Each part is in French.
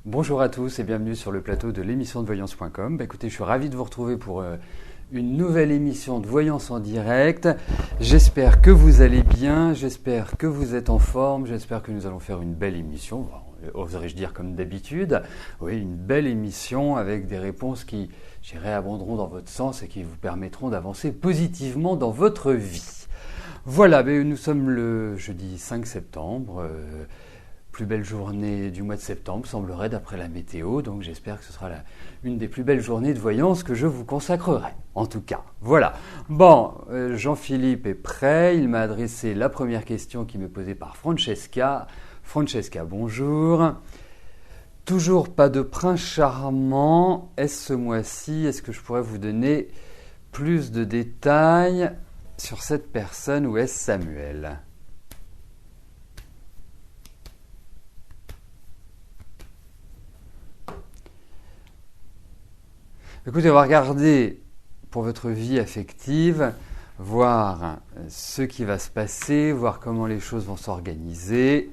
Bonjour à tous et bienvenue sur le plateau de l'émission de voyance.com. Écoutez, je suis ravi de vous retrouver pour une nouvelle émission de Voyance en direct. J'espère que vous allez bien, j'espère que vous êtes en forme, j'espère que nous allons faire une belle émission, oserais-je dire comme d'habitude. Oui, une belle émission avec des réponses qui, abonderont dans votre sens et qui vous permettront d'avancer positivement dans votre vie. Voilà, nous sommes le jeudi 5 septembre. Plus belle journée du mois de septembre, semblerait, d'après la météo. Donc j'espère que ce sera une des plus belles journées de voyance que je vous consacrerai. En tout cas, voilà. Bon, Jean-Philippe est prêt. Il m'a adressé la première question qui m'est posée par Francesca. Francesca, bonjour. Toujours pas de prince charmant. Est-ce ce mois-ci? Est-ce que je pourrais vous donner plus de détails sur cette personne ou est-ce Samuel? Écoutez, on va regarder pour votre vie affective, voir ce qui va se passer, voir comment les choses vont s'organiser.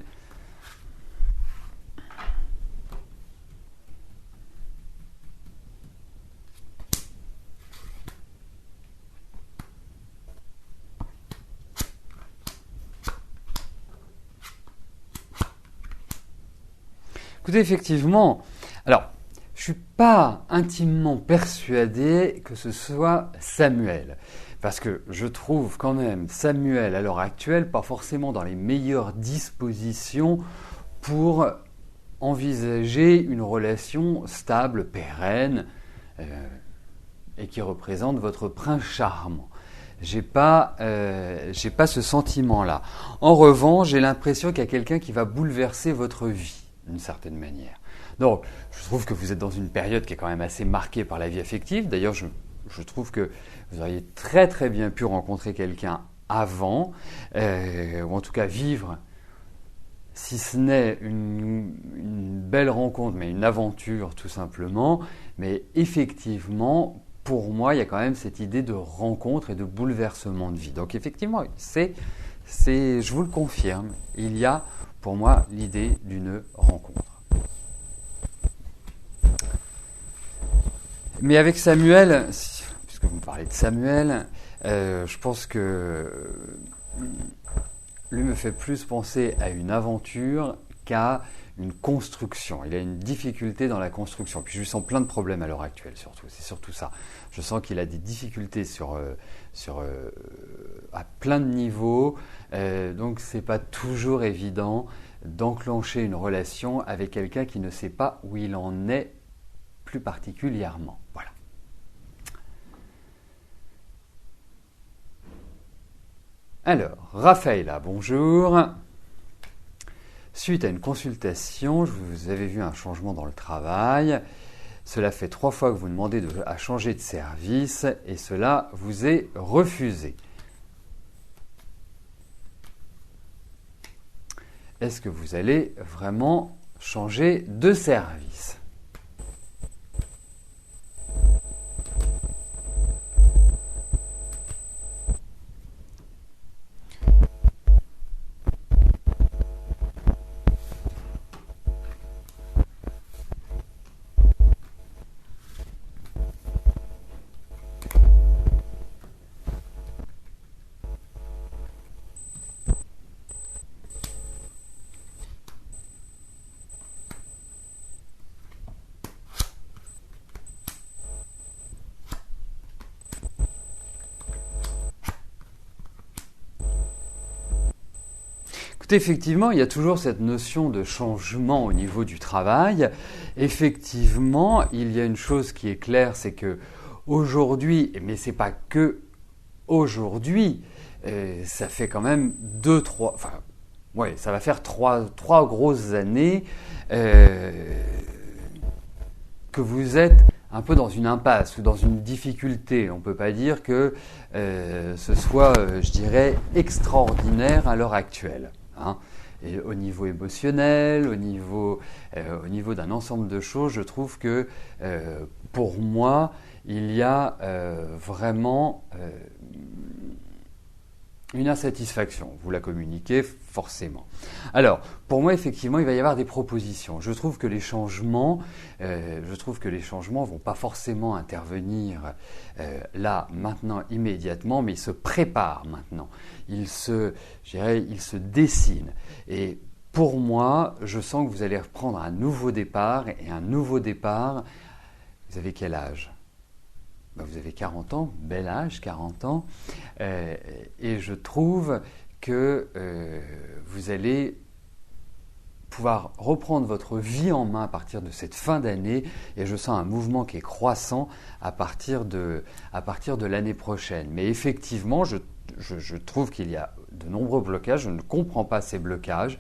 Écoutez, effectivement, alors, je ne suis pas intimement persuadé que ce soit Samuel. Parce que je trouve quand même Samuel, à l'heure actuelle, pas forcément dans les meilleures dispositions pour envisager une relation stable, pérenne, et qui représente votre prince charmant. J'ai pas ce sentiment-là. En revanche, j'ai l'impression qu'il y a quelqu'un qui va bouleverser votre vie, d'une certaine manière. Donc, je trouve que vous êtes dans une période qui est quand même assez marquée par la vie affective. D'ailleurs, je trouve que vous auriez très très bien pu rencontrer quelqu'un avant, ou en tout cas vivre, si ce n'est une belle rencontre, mais une aventure tout simplement. Mais effectivement, pour moi, il y a quand même cette idée de rencontre et de bouleversement de vie. Donc effectivement, je vous le confirme, il y a pour moi l'idée d'une rencontre. Mais avec Samuel, puisque vous me parlez de Samuel, je pense que lui me fait plus penser à une aventure qu'à une construction. Il a une difficulté dans la construction. Puis je lui sens plein de problèmes à l'heure actuelle, surtout. C'est surtout ça. Je sens qu'il a des difficultés à plein de niveaux. Donc c'est pas toujours évident d'enclencher une relation avec quelqu'un qui ne sait pas où il en est plus particulièrement. Voilà. Alors, Raphaëla, bonjour. Suite à une consultation, vous avez vu un changement dans le travail. Cela fait 3 fois que vous demandez à changer de service et cela vous est refusé. Est-ce que vous allez vraiment changer de service ? Écoutez, effectivement, il y a toujours cette notion de changement au niveau du travail. Effectivement, il y a une chose qui est claire, c'est que aujourd'hui, mais c'est pas que aujourd'hui, ça fait quand même ça va faire trois grosses années que vous êtes un peu dans une impasse ou dans une difficulté. On ne peut pas dire que ce soit, je dirais, extraordinaire à l'heure actuelle. Et au niveau émotionnel, au niveau d'un ensemble de choses, je trouve que pour moi, il y a vraiment une insatisfaction. Vous la communiquez forcément. Alors, pour moi, effectivement, il va y avoir des propositions. Je trouve que les changements vont pas forcément intervenir là, maintenant, immédiatement, mais ils se préparent maintenant. Ils se dessinent. Et pour moi, je sens que vous allez reprendre un nouveau départ. Et un nouveau départ, vous avez quel âge ? Vous avez 40 ans, bel âge, 40 ans, et je trouve que vous allez pouvoir reprendre votre vie en main à partir de cette fin d'année, et je sens un mouvement qui est croissant à partir de l'année prochaine. Mais effectivement, je trouve qu'il y a de nombreux blocages, je ne comprends pas ces blocages.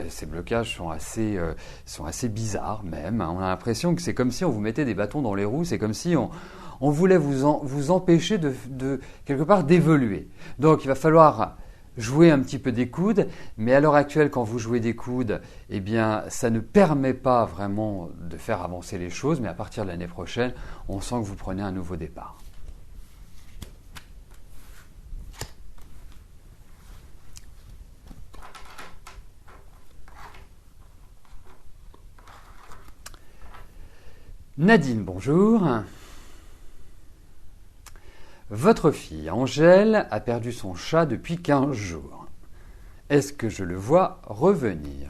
Ces blocages sont assez bizarres même. On a l'impression que c'est comme si on vous mettait des bâtons dans les roues, c'est comme si on voulait vous empêcher de quelque part d'évoluer. Donc il va falloir jouer un petit peu des coudes, mais à l'heure actuelle, quand vous jouez des coudes, eh bien, ça ne permet pas vraiment de faire avancer les choses, mais à partir de l'année prochaine, on sent que vous prenez un nouveau départ. Nadine, bonjour. Votre fille Angèle a perdu son chat depuis 15 jours. Est-ce que je le vois revenir ?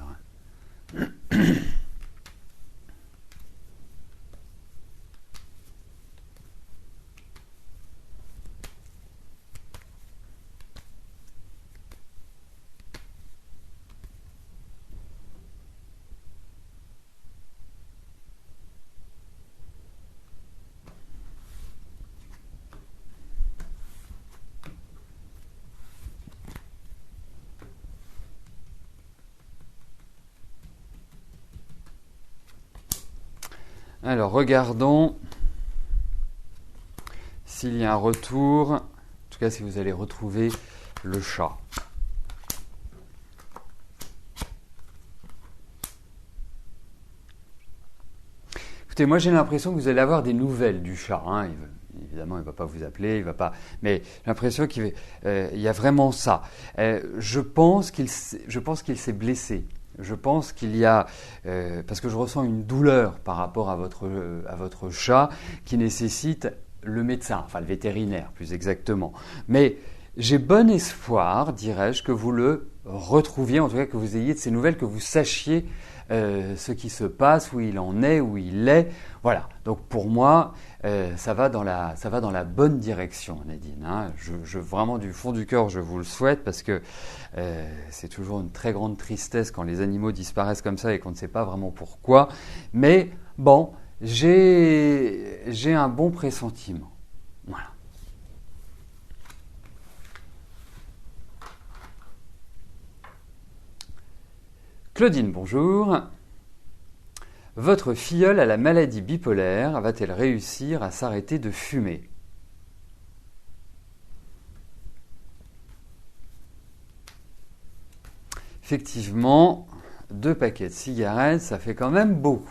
Alors, regardons s'il y a un retour, en tout cas si vous allez retrouver le chat. Écoutez, moi j'ai l'impression que vous allez avoir des nouvelles du chat. Évidemment, il ne va pas vous appeler, il va pas. Mais j'ai l'impression qu'il y a vraiment ça. Je pense qu'il s'est blessé. Je pense qu'il y a, parce que je ressens une douleur par rapport à votre chat qui nécessite le médecin, enfin le vétérinaire plus exactement. Mais j'ai bon espoir, dirais-je, que vous le retrouviez, en tout cas que vous ayez de ces nouvelles, que vous sachiez ce qui se passe, où il en est, où il est. Voilà. Donc pour moi, ça va dans la bonne direction, Nadine. Vraiment du fond du cœur, je vous le souhaite parce que c'est toujours une très grande tristesse quand les animaux disparaissent comme ça et qu'on ne sait pas vraiment pourquoi. Mais bon, j'ai un bon pressentiment. Voilà. Claudine, bonjour. Votre filleule a la maladie bipolaire. Va-t-elle réussir à s'arrêter de fumer ? Effectivement, 2 paquets de cigarettes, ça fait quand même beaucoup.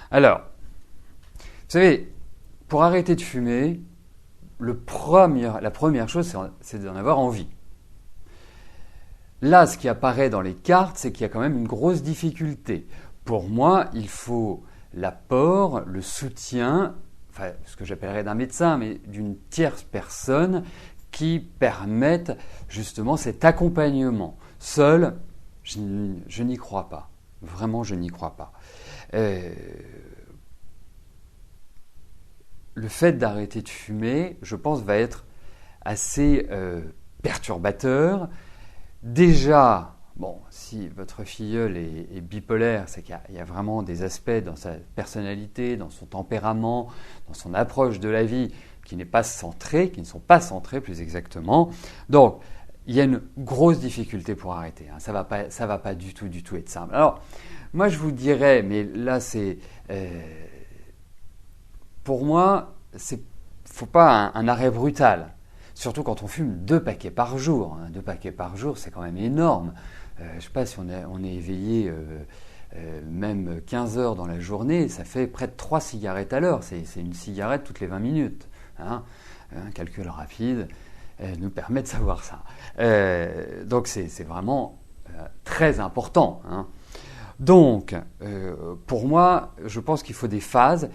Alors, vous savez, pour arrêter de fumer, la première chose, c'est d'en avoir envie. Là, ce qui apparaît dans les cartes, c'est qu'il y a quand même une grosse difficulté. Pour moi, il faut l'apport, le soutien, enfin, ce que j'appellerais d'un médecin, mais d'une tierce personne qui permette justement cet accompagnement. Seul, je n'y crois pas. Vraiment, je n'y crois pas. Le fait d'arrêter de fumer, je pense, va être assez perturbateur. Déjà, bon, si votre filleul est bipolaire, c'est qu'il y a vraiment des aspects dans sa personnalité, dans son tempérament, dans son approche de la vie qui ne sont pas centrés plus exactement. Donc, il y a une grosse difficulté pour arrêter. Ça va pas du tout être simple. Alors, moi, je vous dirais, mais là, pour moi, faut pas un arrêt brutal. Surtout quand on fume 2 paquets par jour. 2 paquets par jour, c'est quand même énorme. Je ne sais pas si on est éveillé même 15 heures dans la journée, ça fait près de 3 cigarettes à l'heure. C'est une cigarette toutes les 20 minutes. Un calcul rapide nous permet de savoir ça. Donc c'est vraiment très important. Donc, pour moi, je pense qu'il faut des phases,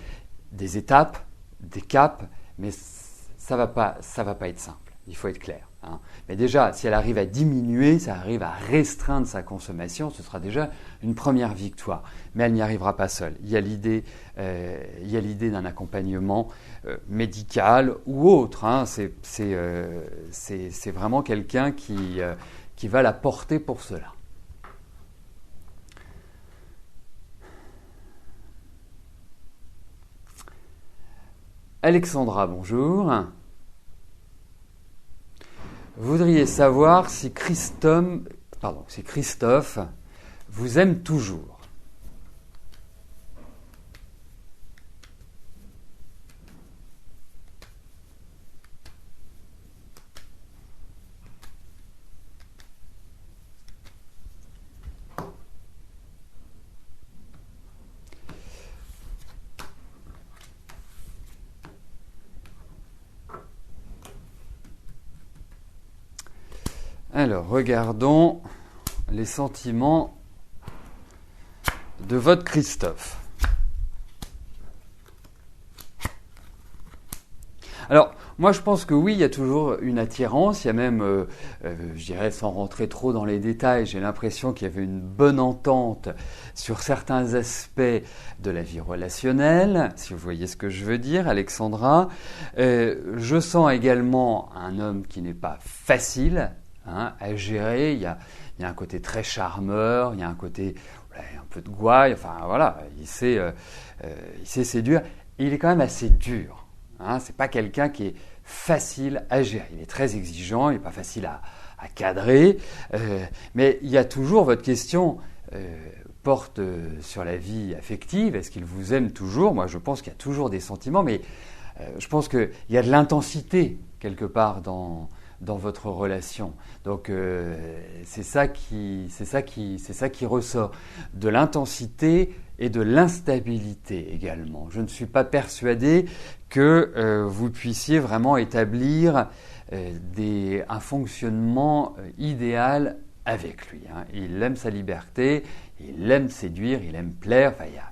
des étapes, des caps, mais ça va pas être simple. Il faut être clair. Mais déjà, si elle arrive à diminuer, si elle arrive à restreindre sa consommation, ce sera déjà une première victoire. Mais elle n'y arrivera pas seule. Il y a l'idée d'un accompagnement médical ou autre. C'est vraiment quelqu'un qui va la porter pour cela. Alexandra, bonjour. Voudriez savoir si Christophe vous aime toujours. Alors, regardons les sentiments de votre Christophe. Alors, moi je pense que oui, il y a toujours une attirance, il y a même, je dirais sans rentrer trop dans les détails, j'ai l'impression qu'il y avait une bonne entente sur certains aspects de la vie relationnelle, si vous voyez ce que je veux dire, Alexandra. Je sens également un homme qui n'est pas facile à gérer, il y a un côté très charmeur, il y a un côté un peu de gouaille, enfin voilà, il sait séduire, et il est quand même assez dur. C'est pas quelqu'un qui est facile à gérer. Il est très exigeant, il n'est pas facile à cadrer, mais il y a toujours votre question porte sur la vie affective. Est-ce qu'il vous aime toujours? Moi, je pense qu'il y a toujours des sentiments, mais je pense qu'il y a de l'intensité quelque part dans votre relation. Donc c'est ça qui ressort, de l'intensité et de l'instabilité également. Je ne suis pas persuadé que vous puissiez vraiment établir un fonctionnement idéal avec lui. Il aime sa liberté, il aime séduire, il aime plaire. Enfin, il y a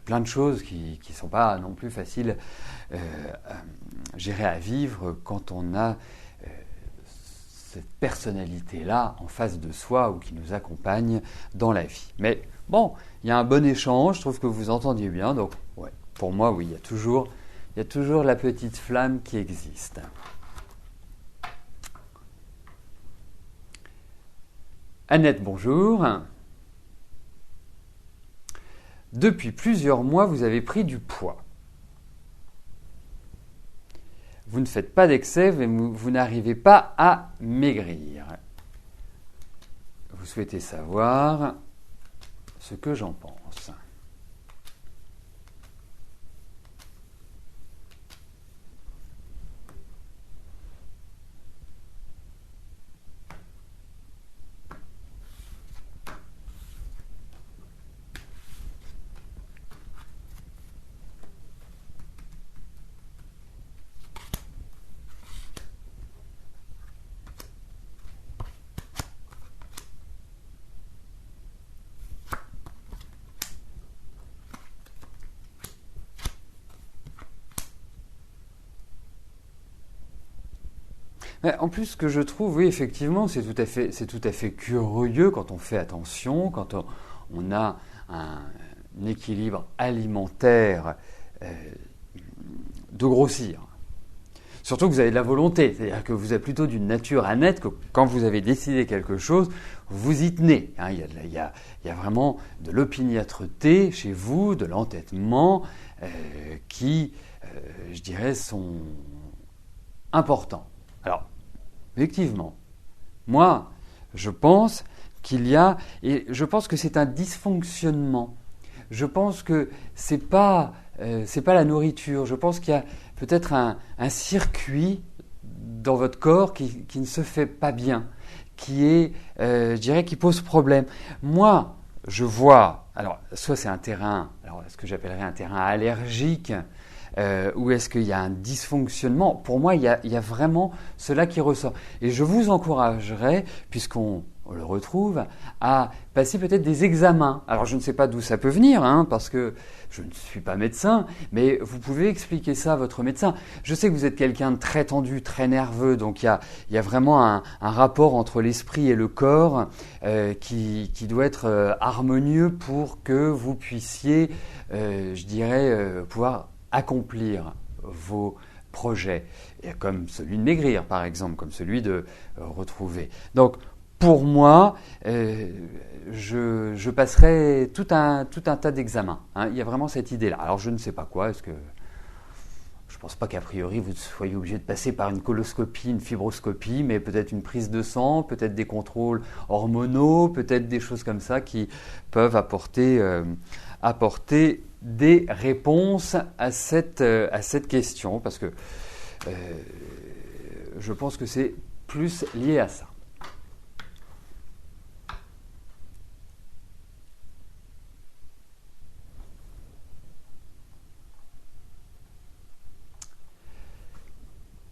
plein de choses qui ne sont pas non plus faciles à vivre quand on a cette personnalité-là en face de soi ou qui nous accompagne dans la vie. Mais bon, il y a un bon échange, je trouve que vous entendiez bien, donc ouais, pour moi, oui, il y a toujours la petite flamme qui existe. Annette, bonjour. Depuis plusieurs mois, vous avez pris du poids. Vous ne faites pas d'excès, vous n'arrivez pas à maigrir. Vous souhaitez savoir ce que j'en pense. En plus, ce que je trouve, oui, effectivement, c'est tout à fait curieux quand on fait attention, quand on a un équilibre alimentaire de grossir. Surtout que vous avez de la volonté, c'est-à-dire que vous êtes plutôt d'une nature à naître, que quand vous avez décidé quelque chose, vous y tenez. Hein. Il y a vraiment de l'opiniâtreté chez vous, de l'entêtement qui, je dirais, sont importants. Alors, effectivement, moi, je pense qu'il y a, et je pense que c'est un dysfonctionnement. Je pense que c'est pas la nourriture. Je pense qu'il y a peut-être un circuit dans votre corps qui ne se fait pas bien, qui est, je dirais, qui pose problème. Moi, je vois, alors, soit c'est un terrain, alors ce que j'appellerais un terrain allergique, ou est-ce qu'il y a un dysfonctionnement? Pour moi, il y a vraiment cela qui ressort. Et je vous encouragerais, puisqu'on le retrouve, à passer peut-être des examens. Alors je ne sais pas d'où ça peut venir, hein, parce que je ne suis pas médecin, mais vous pouvez expliquer ça à votre médecin. Je sais que vous êtes quelqu'un de très tendu, très nerveux, donc il y a vraiment un rapport entre l'esprit et le corps qui doit être harmonieux pour que vous puissiez, je dirais, pouvoir accomplir vos projets, et comme celui de maigrir par exemple, comme celui de retrouver. Donc pour moi, je passerai tout un tas d'examens. Hein. Il y a vraiment cette idée-là. Alors je ne sais pas quoi, est-ce que je ne pense pas qu'a priori vous soyez obligé de passer par une coloscopie, une fibroscopie, mais peut-être une prise de sang, peut-être des contrôles hormonaux, peut-être des choses comme ça qui peuvent apporter des réponses à cette question, parce que je pense que c'est plus lié à ça.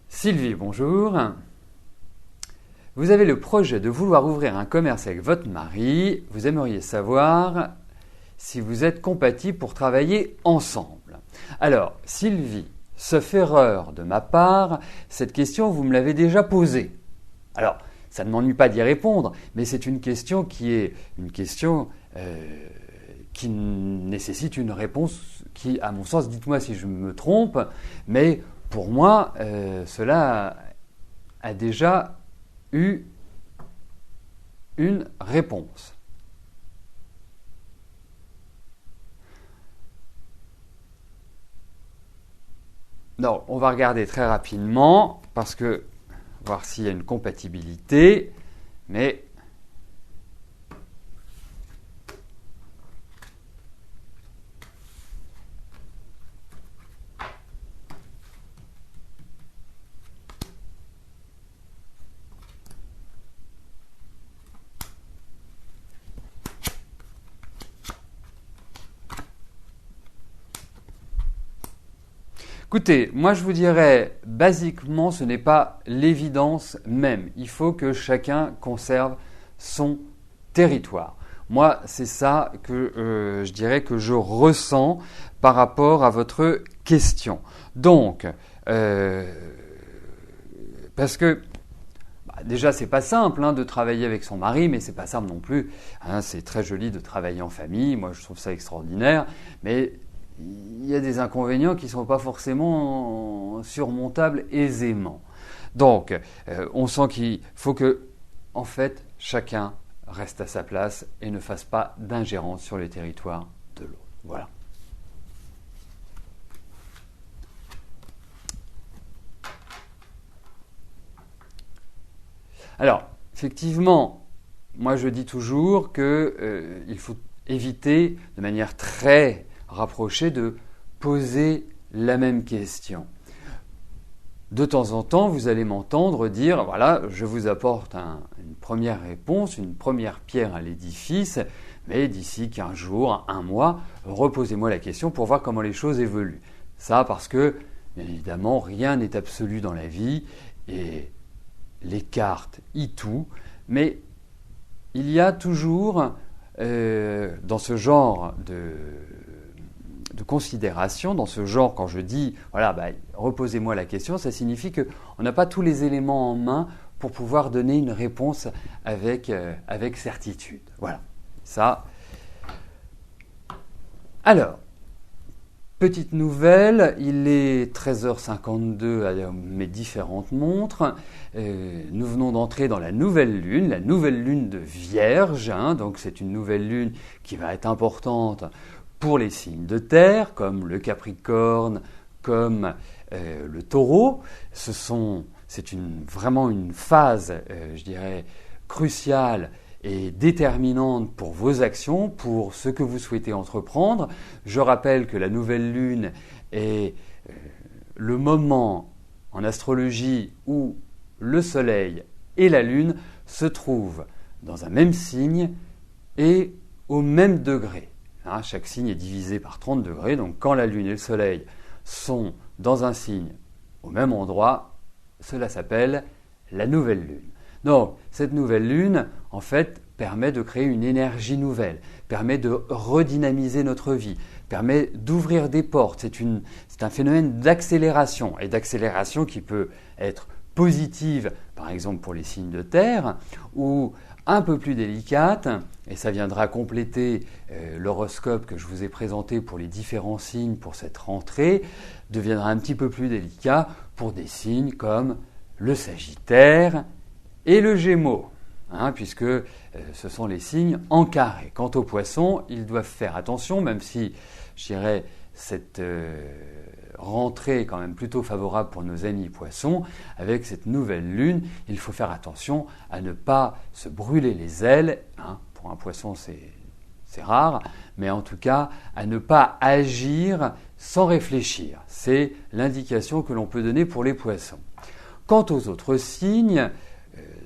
Sylvie, bonjour. Vous avez le projet de vouloir ouvrir un commerce avec votre mari. Vous aimeriez savoir si vous êtes compatibles pour travailler ensemble. Alors, Sylvie, sauf erreur de ma part, cette question, vous me l'avez déjà posée. Alors, ça ne m'ennuie pas d'y répondre, mais c'est une question qui nécessite une réponse qui, à mon sens, dites-moi si je me trompe, mais pour moi, cela a déjà eu une réponse. Non, on va regarder très rapidement, parce que voir s'il y a une compatibilité, mais écoutez, moi je vous dirais, basiquement, ce n'est pas l'évidence même. Il faut que chacun conserve son territoire. Moi, c'est ça que je dirais que je ressens par rapport à votre question. Donc, parce que déjà, c'est pas simple de travailler avec son mari, mais c'est pas simple non plus. Hein, c'est très joli de travailler en famille. Moi, je trouve ça extraordinaire, mais il y a des inconvénients qui ne sont pas forcément surmontables aisément. Donc, on sent qu'il faut que, en fait, chacun reste à sa place et ne fasse pas d'ingérence sur les territoires de l'autre. Voilà. Alors, effectivement, moi je dis toujours qu'il faut éviter de manière très rapprochée de poser la même question. De temps en temps, vous allez m'entendre dire, voilà, je vous apporte une première réponse, une première pierre à l'édifice, mais d'ici 15 jours, un mois, reposez-moi la question pour voir comment les choses évoluent. Ça parce que, bien évidemment, rien n'est absolu dans la vie et les cartes y tout, mais il y a toujours, dans ce genre de considération, dans ce genre, quand je dis, voilà, reposez-moi la question, ça signifie qu'on n'a pas tous les éléments en main pour pouvoir donner une réponse avec certitude. Voilà, ça. Alors, Petite nouvelle, il est 13h52 à mes différentes montres. Nous venons d'entrer dans la nouvelle lune de Vierge. Donc c'est une nouvelle lune qui va être importante pour les signes de terre, comme le Capricorne, comme le Taureau. C'est vraiment une phase, je dirais, cruciale et déterminante pour vos actions, pour ce que vous souhaitez entreprendre. Je rappelle que la nouvelle lune est le moment en astrologie où le soleil et la lune se trouvent dans un même signe et au même degré. Chaque signe est divisé par 30 degrés, donc quand la lune et le soleil sont dans un signe au même endroit, cela s'appelle la nouvelle lune. Donc, cette nouvelle lune, en fait, permet de créer une énergie nouvelle, permet de redynamiser notre vie, permet d'ouvrir des portes. C'est un phénomène d'accélération, et d'accélération qui peut être positive, par exemple pour les signes de terre, ou un peu plus délicate, et ça viendra compléter l'horoscope que je vous ai présenté pour les différents signes pour cette rentrée, deviendra un petit peu plus délicat pour des signes comme le Sagittaire et le Gémeaux, puisque ce sont les signes en carré. Quant aux poissons, ils doivent faire attention, même si, je dirais, cette rentrée est quand même plutôt favorable pour nos amis poissons. Avec cette nouvelle lune, il faut faire attention à ne pas se brûler les ailes. Pour un poisson, c'est rare, mais en tout cas, à ne pas agir sans réfléchir. C'est l'indication que l'on peut donner pour les poissons. Quant aux autres signes,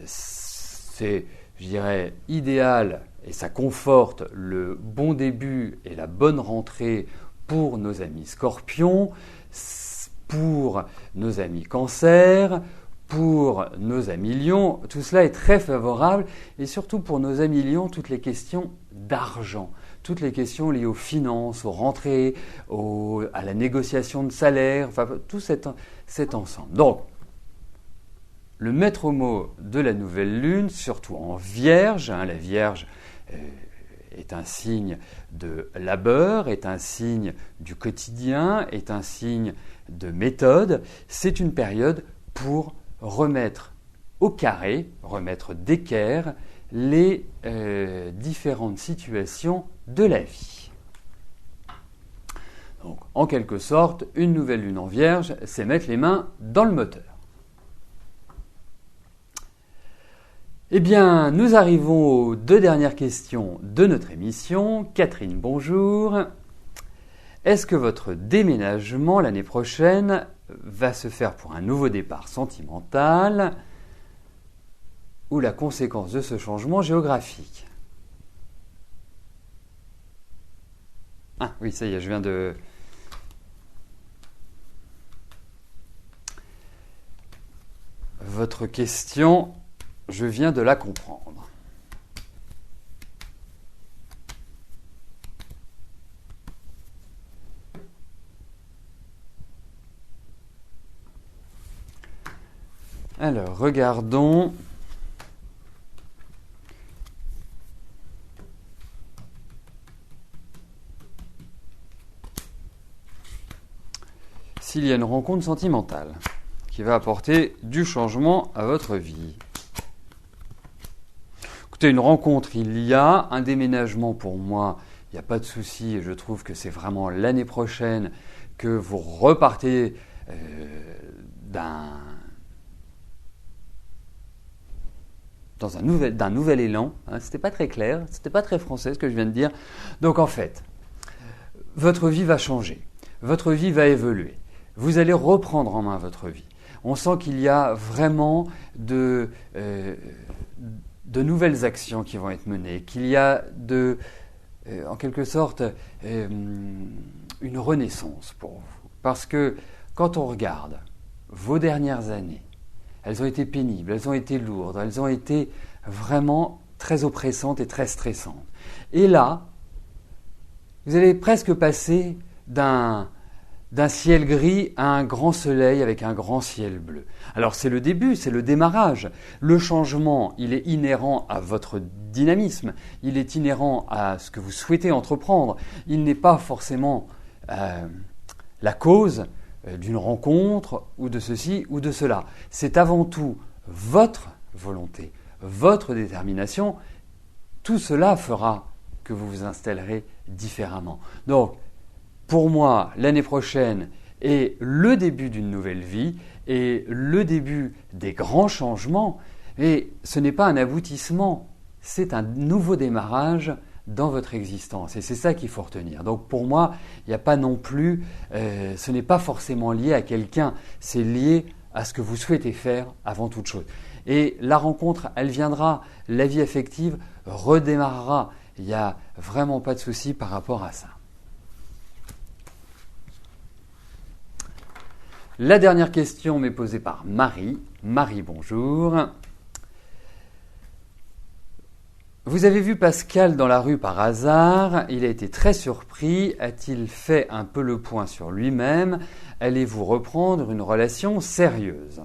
c'est, je dirais, idéal et ça conforte le bon début et la bonne rentrée pour nos amis scorpions, pour nos amis cancer, pour nos amis lions. Tout cela est très favorable et surtout pour nos amis lions, toutes les questions d'argent, toutes les questions liées aux finances, aux rentrées, à la négociation de salaire, enfin tout cet ensemble. Donc, le maître mot de la nouvelle lune, surtout en Vierge, la Vierge est un signe de labeur, est un signe du quotidien, est un signe de méthode. C'est une période pour remettre au carré, remettre d'équerre les différentes situations de la vie. Donc, en quelque sorte, une nouvelle lune en Vierge, c'est mettre les mains dans le moteur. Eh bien, nous arrivons aux 2 dernières questions de notre émission. Catherine, bonjour. Est-ce que votre déménagement l'année prochaine va se faire pour un nouveau départ sentimental ou la conséquence de ce changement géographique? Ah oui, ça y est, je viens de... Votre question... Je viens de la comprendre. Alors, regardons. S'il y a une rencontre sentimentale qui va apporter du changement à votre vie. Une rencontre, il y a un déménagement pour moi, il n'y a pas de souci et je trouve que c'est vraiment l'année prochaine que vous repartez d'un nouvel élan. C'était pas très clair, c'était pas très français ce que je viens de dire. Donc en fait, votre vie va changer, votre vie va évoluer, vous allez reprendre en main votre vie. On sent qu'il y a vraiment de nouvelles actions qui vont être menées, qu'il y a en quelque sorte une renaissance pour vous. Parce que quand on regarde vos dernières années, elles ont été pénibles, elles ont été lourdes, elles ont été vraiment très oppressantes et très stressantes. Et là, vous allez presque passer d'un ciel gris à un grand soleil avec un grand ciel bleu. Alors c'est le début, c'est le démarrage. Le changement, il est inhérent à votre dynamisme, il est inhérent à ce que vous souhaitez entreprendre. Il n'est pas forcément la cause d'une rencontre ou de ceci ou de cela. C'est avant tout votre volonté, votre détermination. Tout cela fera que vous vous installerez différemment. Donc, pour moi, l'année prochaine est le début d'une nouvelle vie et le début des grands changements. Et ce n'est pas un aboutissement, c'est un nouveau démarrage dans votre existence. Et c'est ça qu'il faut retenir. Donc pour moi, il n'y a pas non plus, ce n'est pas forcément lié à quelqu'un, c'est lié à ce que vous souhaitez faire avant toute chose. Et la rencontre, elle viendra, la vie affective redémarrera. Il n'y a vraiment pas de souci par rapport à ça. La dernière question m'est posée par Marie. Marie, bonjour. Vous avez vu Pascal dans la rue par hasard, il a été très surpris, a-t-il fait un peu le point sur lui-même? Allez-vous reprendre une relation sérieuse?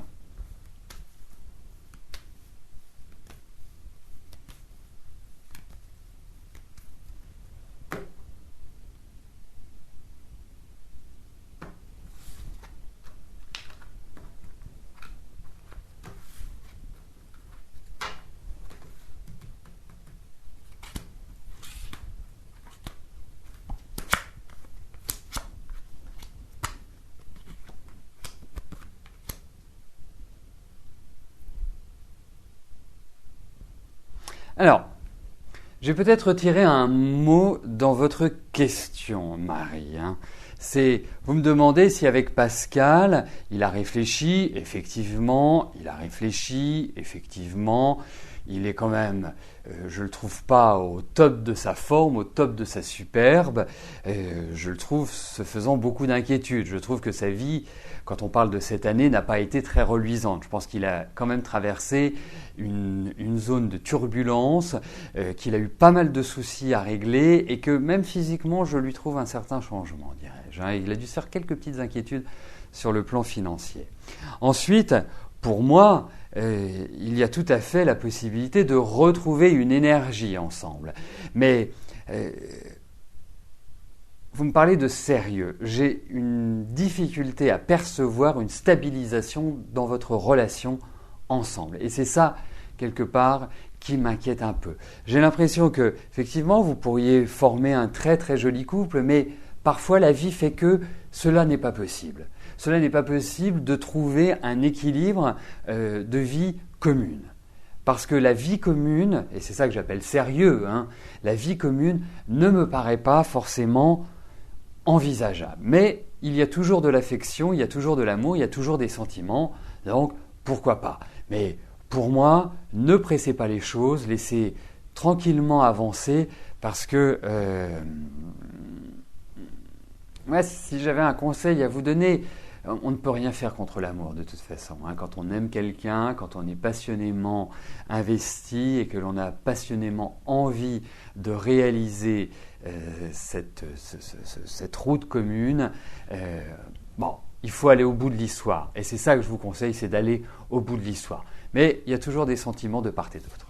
Alors, j'ai peut-être retiré un mot dans votre question, Marie. Vous me demandez si avec Pascal, il a réfléchi, effectivement, il est quand même, je ne le trouve pas au top de sa forme, au top de sa superbe, je le trouve se faisant beaucoup d'inquiétudes. Je trouve que sa vie, quand on parle de cette année, n'a pas été très reluisante. Je pense qu'il a quand même traversé une zone de turbulence, qu'il a eu pas mal de soucis à régler et que même physiquement, je lui trouve un certain changement, dirais-je. Il a dû se faire quelques petites inquiétudes sur le plan financier. Ensuite, pour moi, il y a tout à fait la possibilité de retrouver une énergie ensemble. Mais vous me parlez de sérieux. J'ai une difficulté à percevoir une stabilisation dans votre relation ensemble. Et c'est ça, quelque part, qui m'inquiète un peu. J'ai l'impression que, effectivement, vous pourriez former un très très joli couple, mais parfois la vie fait que cela n'est pas possible. Cela n'est pas possible de trouver un équilibre de vie commune. Parce que la vie commune, et c'est ça que j'appelle sérieux, la vie commune ne me paraît pas forcément envisageable. Mais il y a toujours de l'affection, il y a toujours de l'amour, il y a toujours des sentiments, donc pourquoi pas. Mais pour moi, ne pressez pas les choses, laissez tranquillement avancer, parce que moi, si j'avais un conseil à vous donner, on ne peut rien faire contre l'amour de toute façon. Quand on aime quelqu'un, quand on est passionnément investi et que l'on a passionnément envie de réaliser cette route commune, il faut aller au bout de l'histoire. Et c'est ça que je vous conseille, c'est d'aller au bout de l'histoire. Mais il y a toujours des sentiments de part et d'autre.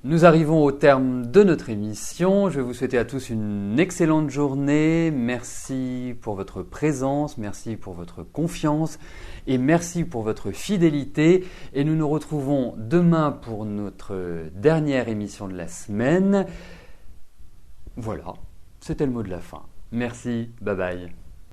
Nous arrivons au terme de notre émission. Je vais vous souhaiter à tous une excellente journée. Merci pour votre présence, merci pour votre confiance et merci pour votre fidélité. Et nous nous retrouvons demain pour notre dernière émission de la semaine. Voilà, c'était le mot de la fin. Merci, bye bye.